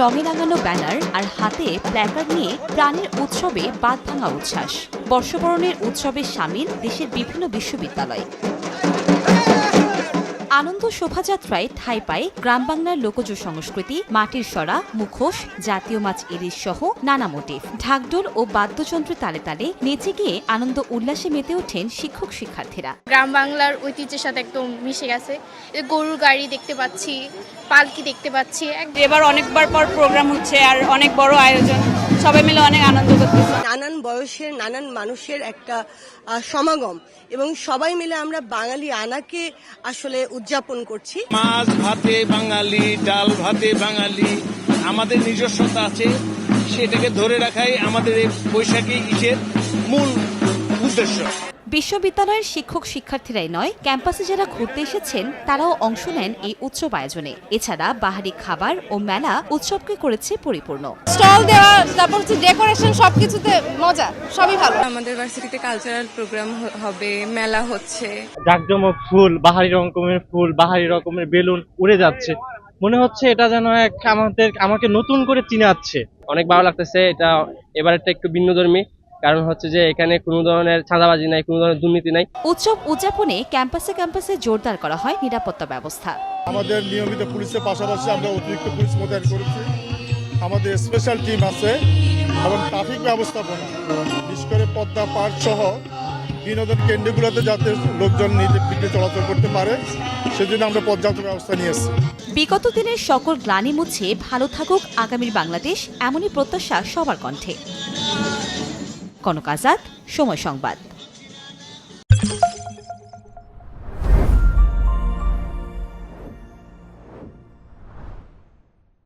রঙে রাঙানো ব্যানার আর হাতে প্ল্যাকার্ড নিয়ে প্রাণের উৎসবে বাদ ভাঙা উচ্ছ্বাস। বর্ষবরণের উৎসবে সামিল দেশের বিভিন্ন বিশ্ববিদ্যালয়। আনন্দ শোভাযাত্রায় ঠাঁই পায় গ্রাম বাংলার লোকজ সংস্কৃতি, মাটির সরা, মুখোশ, জাতীয় মাছ ইলিশ সহ নানা মোটিভ। ঢাকঢোল ও বাদ্যযন্ত্রের তালে তালে নেচে গিয়ে আনন্দ উল্লাসে মেতে ওঠেন শিক্ষক শিক্ষার্থীরা। গ্রাম বাংলার ঐতিহ্যের সাথে একদম মিশে গেছে। গরুর গাড়ি দেখতে পাচ্ছি, পালকি দেখতে পাচ্ছি। এবার অনেকবার পর প্রোগ্রাম হচ্ছে আর অনেক বড় আয়োজন, সবাই মিলে অনেক আনন্দ করতেছে। নানান বয়সের নানান মানুষের একটা সমাগম এবং সবাই মিলে আমরা বাঙালি আনাকে আসলে উদযাপন করছি। মাছ ভাতে বাঙালি, ডাল ভাতে বাঙালি, আমাদের নিজস্বতা আছে, সেটাকে ধরে রাখাই আমাদের এই বৈশাখী ঈদের মূল উদ্দেশ্য। বিশ্ববিদ্যালয়ের শিক্ষক শিক্ষার্থীরাই নয়, ক্যাম্পাসে যারা ঘুরতে এসেছেন তারাও অংশ নেন এই উৎসব আয়োজনে। এছাড়া বাহারি খাবার ও মেলা উৎসবকে করেছে পরিপূর্ণ। স্টল দেওয়া, তারপর হচ্ছে ডেকোরেশন, সবকিছুতে মজা, সবই ভালো। আমাদের ভার্সিটিতে কালচারাল প্রোগ্রাম হবে, মেলা হচ্ছে, জাঁকজমক ফুল, বাহারি রকমের ফুল, বাহারি রকমের বেলুন উড়ে যাচ্ছে। মনে হচ্ছে এটা যেন আমাকে নতুন করে চিনাচ্ছে। অনেক ভালো লাগতেছে। এটা এবারেরটা একটু ভিন্নধর্মী, কারণ হচ্ছে যে এখানে কোনো ধরনের চাঁদাবাজি নাই, কোনো ধরনের দুর্নীতি নাই। উৎসব উদযাপনে ক্যাম্পাসে ক্যাম্পাসে জোরদার করা হয় নিরাপত্তা ব্যবস্থা। আমাদের নিয়মিত পুলিশের পাশাপাশি আমরা অতিরিক্ত পুলিশ মোতায়েন করেছি। আমাদের স্পেশাল টিম আছে এবং ট্রাফিক ব্যবস্থাপনা, বিশেষ করে পদ্মা পার্ক সহ বিনোদন কেন্দ্রগুলোতে যাতে লোকজন নির্বিঘ্নে চলাচল করতে পারে সেজন্য আমরা পর্যাপ্ত ব্যবস্থা নিয়েছি। বিগত দিনের সকল গ্লানি মুছে ভালো থাকুক আগামীর বাংলাদেশ, এমনই প্রত্যাশা সবার কণ্ঠে। কনক আজাদ, সময় সংবাদ।